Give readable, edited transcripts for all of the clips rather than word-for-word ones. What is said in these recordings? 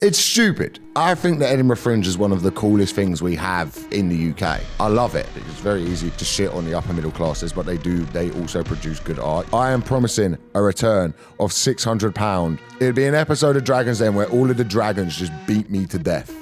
It's stupid. I think the Edinburgh Fringe is one of the coolest things we have in the UK. I love it. It's very easy to shit on the upper middle classes, but they also produce good art. I am promising a return of £600. It'd be an episode of Dragon's Den where all of the dragons just beat me to death.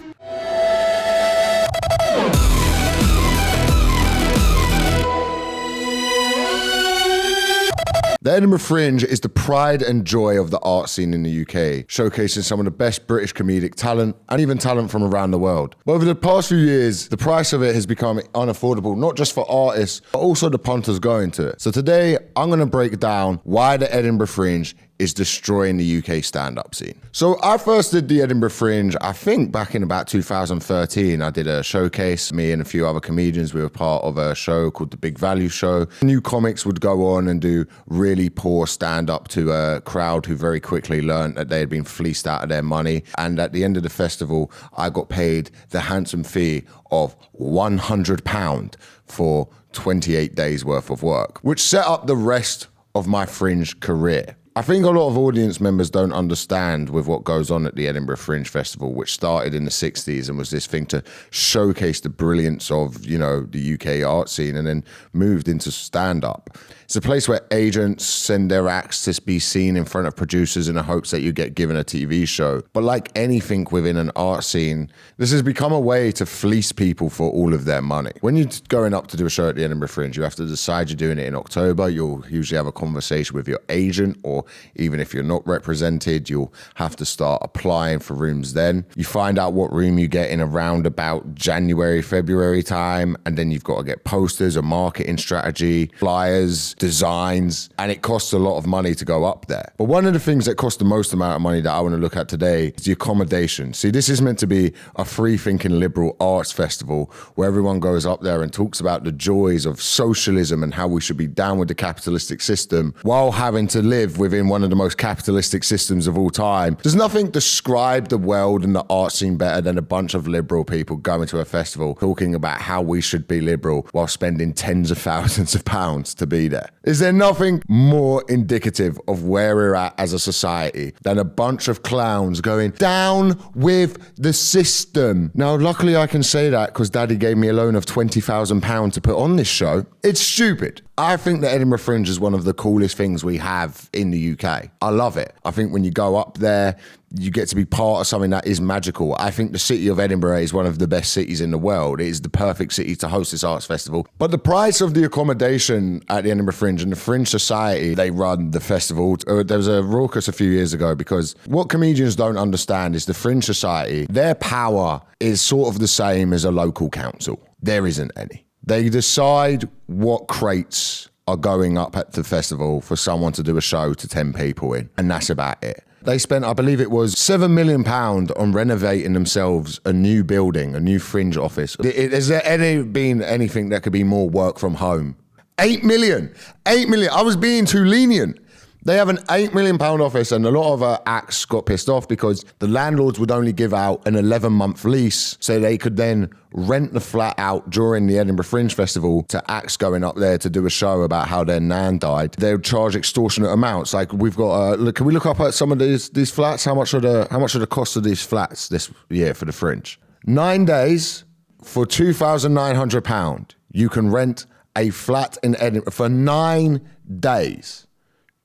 The Edinburgh Fringe is the pride and joy of the art scene in the UK, showcasing some of the best British comedic talent and even talent from around the world. But over the past few years, the price of it has become unaffordable, not just for artists, but also the punters going to it. So today, I'm going to break down why the Edinburgh Fringe is destroying the UK stand-up scene. So I first did the Edinburgh Fringe, I think back in about 2013. I did a showcase, me and a few other comedians. We were part of a show called The Big Value Show. New comics would go on and do really poor stand-up to a crowd who very quickly learned that they had been fleeced out of their money. And at the end of the festival, I got paid the handsome fee of £100 for 28 days worth of work, which set up the rest of my Fringe career. I think a lot of audience members don't understand with what goes on at the Edinburgh Fringe Festival, which started in the 60s and was this thing to showcase the brilliance of, you know, the UK art scene and then moved into stand-up. It's a place where agents send their acts to be seen in front of producers in the hopes that you get given a TV show. But like anything within an art scene, this has become a way to fleece people for all of their money. When you're going up to do a show at the Edinburgh Fringe, you have to decide you're doing it in October. You'll usually have a conversation with your agent, or even if you're not represented, you'll have to start applying for rooms then. You find out what room you get in around about January, February time, and then you've got to get posters, a marketing strategy, flyers, designs, and it costs a lot of money to go up there. But one of the things that costs the most amount of money that I want to look at today is the accommodation. See, this is meant to be a free-thinking liberal arts festival where everyone goes up there and talks about the joys of socialism and how we should be down with the capitalistic system while having to live within one of the most capitalistic systems of all time. There's nothing describe the world and the art scene better than a bunch of liberal people going to a festival talking about how we should be liberal while spending tens of thousands of pounds to be there. Is there nothing more indicative of where we're at as a society than a bunch of clowns going down with the system? Now, luckily I can say that because Daddy gave me a loan of £20,000 to put on this show. It's stupid. I think the Edinburgh Fringe is one of the coolest things we have in the UK. I love it. I think when you go up there, you get to be part of something that is magical. I think the city of Edinburgh is one of the best cities in the world. It is the perfect city to host this arts festival. But the price of the accommodation at the Edinburgh Fringe and the Fringe Society, they run the festival. There was a raucous a few years ago because what comedians don't understand is the Fringe Society, their power is sort of the same as a local council. There isn't any. They decide what crates are going up at the festival for someone to do a show to 10 people in, and that's about it. They spent, I believe it was £7 million on renovating themselves a new building, a new Fringe office. Has there been anything that could be more work from home? 8 million. I was being too lenient. They have an £8 million office, and a lot of acts got pissed off because the landlords would only give out an 11-month lease so they could then rent the flat out during the Edinburgh Fringe Festival to acts going up there to do a show about how their nan died. They would charge extortionate amounts. Like we've got, can we look up at some of these flats? How much are the cost of these flats this year for the Fringe? 9 days for £2,900. You can rent a flat in Edinburgh for 9 days.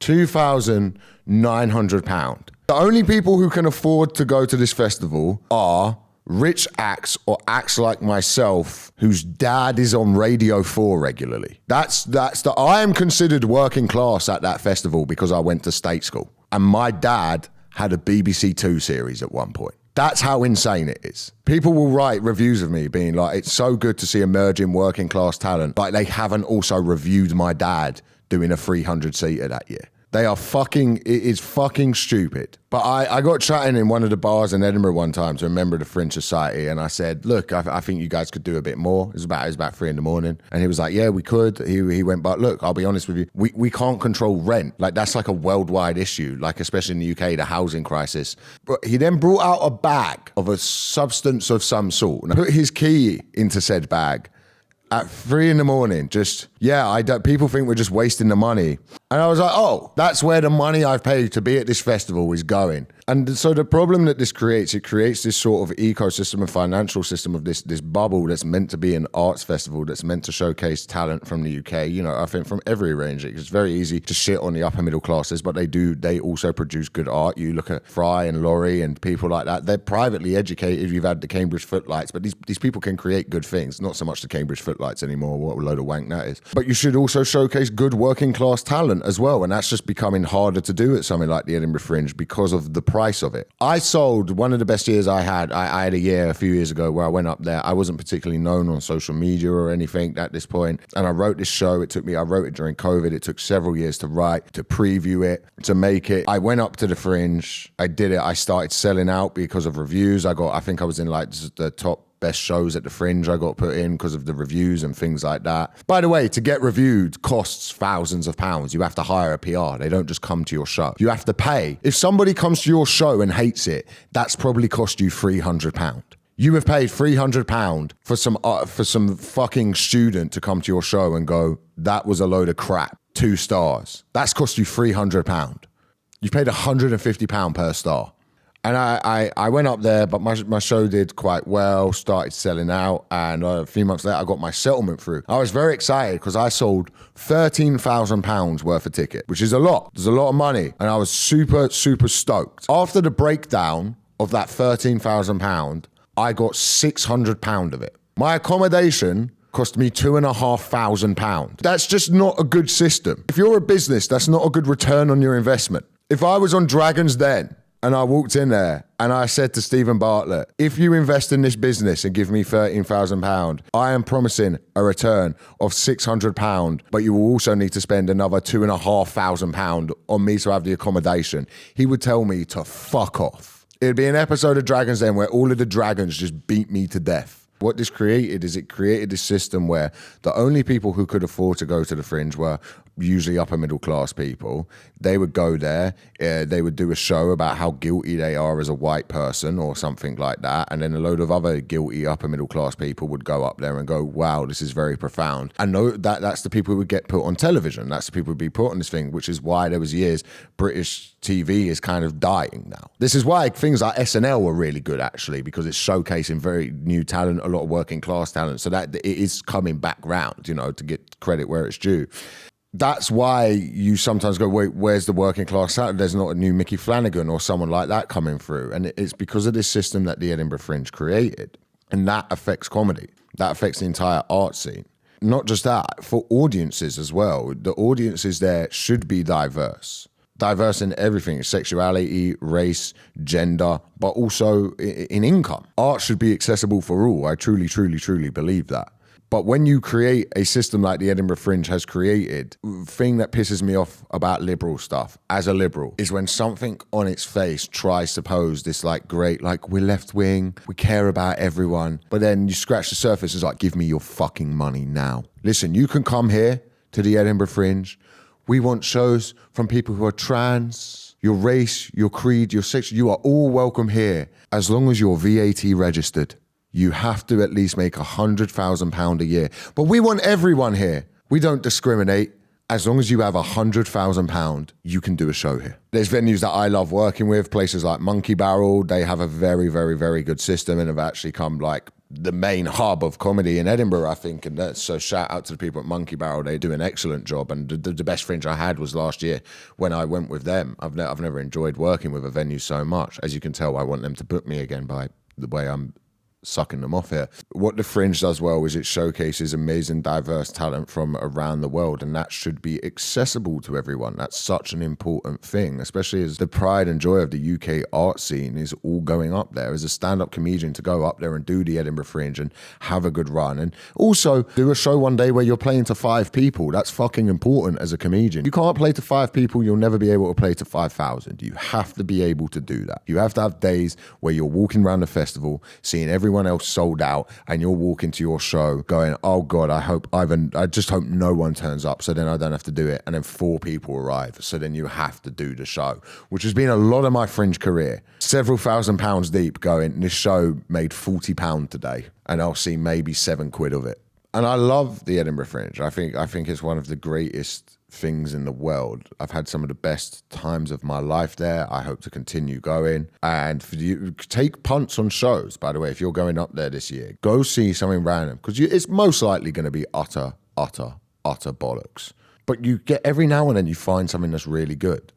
£2,900. The only people who can afford to go to this festival are rich acts or acts like myself whose dad is on Radio 4 regularly. I am considered working class at that festival because I went to state school. And my dad had a BBC Two series at one point. That's how insane it is. People will write reviews of me being like, it's so good to see emerging working class talent. Like they haven't also reviewed my dad doing a 300-seater that year. It is fucking stupid. But I got chatting in one of the bars in Edinburgh one time to a member of the Fringe Society, and I said, look, I think you guys could do a bit more. It was about 3 a.m. And he was like, yeah, we could. He went, but look, I'll be honest with you, we can't control rent. Like that's like a worldwide issue, like especially in the UK, the housing crisis. But he then brought out a bag of a substance of some sort and put his key into said bag at 3 a.m, just yeah, I don't, people think we're just wasting the money. And I was like, oh, that's where the money I've paid to be at this festival is going. And so the problem that this creates, it creates this sort of ecosystem and financial system of this bubble that's meant to be an arts festival, that's meant to showcase talent from the UK. You know, I think from every range. It's very easy to shit on the upper middle classes, but they also produce good art. You look at Fry and Laurie and people like that. They're privately educated. You've had the Cambridge Footlights, but these people can create good things. Not so much the Cambridge Footlights anymore. What a load of wank that is. But you should also showcase good working class talent as well. And that's just becoming harder to do at something like the Edinburgh Fringe because of the price of it. I sold one of the best years I had. I had a year a few years ago where I went up there. I wasn't particularly known on social media or anything at this point. And I wrote this show. I wrote it during COVID. It took several years to write, to preview it, to make it. I went up to the Fringe. I did it. I started selling out because of reviews. I think I was in like the top best shows at the Fringe. I got put in because of the reviews and things like that. By the way, to get reviewed costs thousands of pounds. You have to hire a PR. They don't just come to your show. You have to pay. If somebody comes to your show and hates it, that's probably cost you £300. You have paid £300 for some fucking student to come to your show and go, that was a load of crap. 2 stars. That's cost you £300. You paid £150 per star. And I went up there, but my show did quite well, started selling out, and a few months later, I got my settlement through. I was very excited because I sold £13,000 worth of ticket, which is a lot. There's a lot of money, and I was super, super stoked. After the breakdown of that £13,000, I got £600 of it. My accommodation cost me £2,500. That's just not a good system. If you're a business, that's not a good return on your investment. If I was on Dragon's Den, and I walked in there and I said to Stephen Bartlett, if you invest in this business and give me £13,000, I am promising a return of £600, but you will also need to spend another £2,500 on me to have the accommodation. He would tell me to fuck off. It'd be an episode of Dragon's Den where all of the dragons just beat me to death. What this created is it created this system where the only people who could afford to go to the Fringe were usually upper middle class people. They would go there, they would do a show about how guilty they are as a white person or something like that, and then a load of other guilty upper middle class people would go up there and go, wow, this is very profound. And that's the people who would get put on television. That's the people who would be put on this thing, which is why there was years British TV is kind of dying now. This is why things like SNL were really good, actually, because it's showcasing very new talent, a lot of working class talent, so that it is coming back round, you know, to get credit where it's due. That's why you sometimes go, wait, where's the working class talent? There's not a new Mickey Flanagan or someone like that coming through. And it's because of this system that the Edinburgh Fringe created. And that affects comedy. That affects the entire art scene. Not just that, for audiences as well. The audiences there should be diverse. Diverse in everything, sexuality, race, gender, but also in income. Art should be accessible for all. I truly, truly, truly believe that. But when you create a system like the Edinburgh Fringe has created, the thing that pisses me off about liberal stuff, as a liberal, is when something on its face tries to pose this like great, like we're left wing, we care about everyone. But then you scratch the surface, it's like, give me your fucking money now. Listen, you can come here to the Edinburgh Fringe. We want shows from people who are trans, your race, your creed, your sex. You are all welcome here as long as you're VAT registered. You have to at least make £100,000 a year. But we want everyone here. We don't discriminate. As long as you have £100,000, you can do a show here. There's venues that I love working with, places like Monkey Barrel. They have a very, very, very good system and have actually come like the main hub of comedy in Edinburgh, I think. And so shout out to the people at Monkey Barrel. They do an excellent job. And the best Fringe I had was last year when I went with them. I've never enjoyed working with a venue so much. As you can tell, I want them to book me again by the way I'm sucking them off here. What the Fringe does well is it showcases amazing diverse talent from around the world, and that should be accessible to everyone. That's such an important thing, especially as the pride and joy of the UK art scene is all going up there. As a stand-up comedian, to go up there and do the Edinburgh Fringe and have a good run, and also do a show one day where you're playing to 5 people. That's fucking important as a comedian. You can't play to 5 people, you'll never be able to play to 5,000. You have to be able to do that. You have to have days where you're walking around the festival, seeing everyone else sold out, and you're walking to your show going, oh God, I just hope no one turns up so then I don't have to do it. And then 4 people arrive, so then you have to do the show, which has been a lot of my Fringe career. Several £1,000s deep going, this show made £40 today, and I'll see maybe £7 of it. And I love the Edinburgh Fringe. I think it's one of the greatest things in the world. I've had some of the best times of my life there. I hope to continue going. And for you, take punts on shows, by the way. If you're going up there this year, go see something random, because it's most likely going to be utter bollocks. But you get, every now and then you find something that's really good.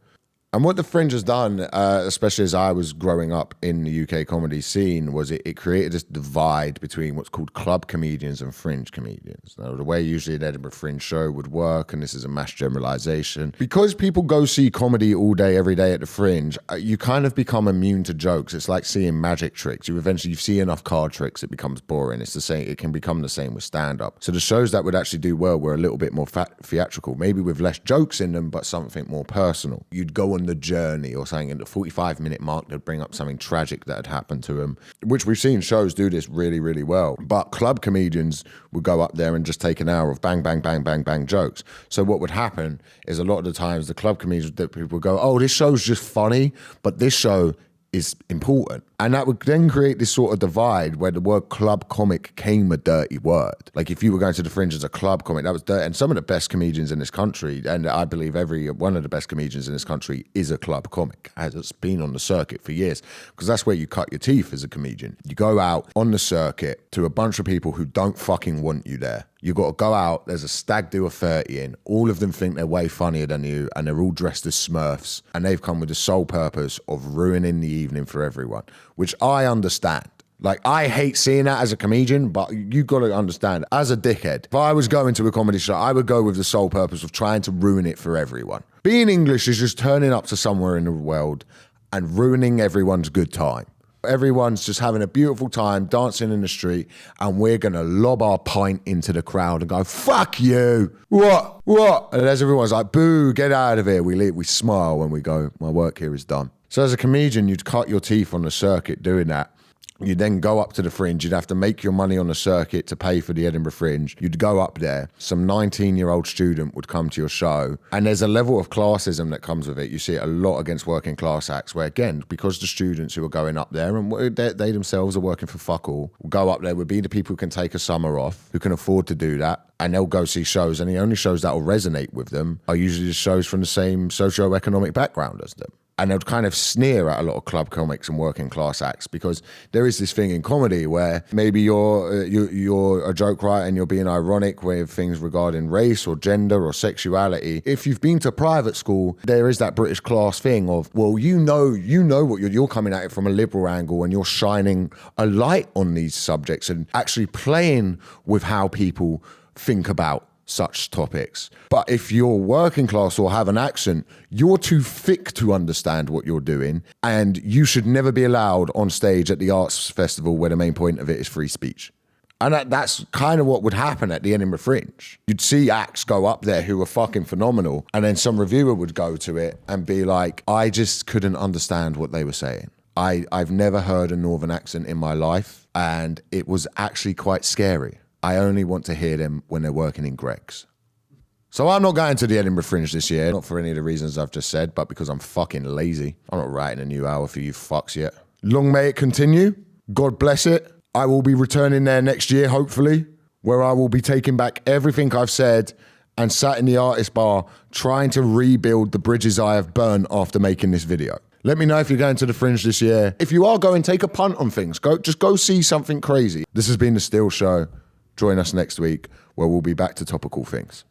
And what the Fringe has done, especially as I was growing up in the UK comedy scene, was it created this divide between what's called club comedians and fringe comedians. Now, the way usually an Edinburgh Fringe show would work, and this is a mass generalization, because people go see comedy all day, every day at the Fringe, you kind of become immune to jokes. It's like seeing magic tricks. You see enough card tricks, it becomes boring. It's the same. It can become the same with stand-up. So the shows that would actually do well were a little bit more theatrical, maybe with less jokes in them, but something more personal. You'd go on the journey or something, at the 45-minute mark they'd bring up something tragic that had happened to him, which we've seen shows do this really, really well. But club comedians would go up there and just take an hour of bang, bang, bang, bang, bang jokes. So what would happen is a lot of the times the club comedians, that people would go, oh, this show's just funny, but this show is important. And that would then create this sort of divide where the word club comic came a dirty word. Like if you were going to the Fringe as a club comic, that was dirty. And some of the best comedians in this country, and I believe every one of the best comedians in this country is a club comic, has been on the circuit for years, because that's where you cut your teeth as a comedian. You go out on the circuit to a bunch of people who don't fucking want you there. You got to go out, there's a stag do of 30 in, all of them think they're way funnier than you, and they're all dressed as Smurfs, and they've come with the sole purpose of ruining the evening for everyone, which I understand. Like, I hate seeing that as a comedian, but you got to understand, as a dickhead, if I was going to a comedy show, I would go with the sole purpose of trying to ruin it for everyone. Being English is just turning up to somewhere in the world and ruining everyone's good time. Everyone's just having a beautiful time, dancing in the street, and we're going to lob our pint into the crowd and go, fuck you, what? And as everyone's like, boo, get out of here. We leave, we smile when we go, my work here is done. So as a comedian, you'd cut your teeth on the circuit doing that. You'd then go up to the Fringe. You'd have to make your money on the circuit to pay for the Edinburgh Fringe. You'd go up there. Some 19-year-old student would come to your show. And there's a level of classism that comes with it. You see it a lot against working class acts where, again, because the students who are going up there, and they themselves are working for fuck all, will go up there, would be the people who can take a summer off, who can afford to do that. And they'll go see shows. And the only shows that will resonate with them are usually the shows from the same socio-economic background as them. And they'd kind of sneer at a lot of club comics and working class acts, because there is this thing in comedy where maybe you're a joke writer and you're being ironic with things regarding race or gender or sexuality. If you've been to private school, there is that British class thing of, well, you know what you're coming at it from a liberal angle, and you're shining a light on these subjects and actually playing with how people think about such topics. But if you're working class or have an accent, you're too thick to understand what you're doing, and you should never be allowed on stage at the arts festival where the main point of it is free speech. And that's kind of what would happen at the Edinburgh Fringe. You'd see acts go up there who were fucking phenomenal, and then some reviewer would go to it and be like, I just couldn't understand what they were saying. I've never heard a northern accent in my life, and it was actually quite scary. I only want to hear them when they're working in Greggs. So I'm not going to the Edinburgh Fringe this year, not for any of the reasons I've just said, but because I'm fucking lazy. I'm not writing a new hour for you fucks yet. Long may it continue. God bless it. I will be returning there next year, hopefully, where I will be taking back everything I've said and sat in the artist bar trying to rebuild the bridges I have burnt after making this video. Let me know if you're going to the Fringe this year. If you are going, take a punt on things. Just go see something crazy. This has been The Steel Show. Join us next week where we'll be back to topical things.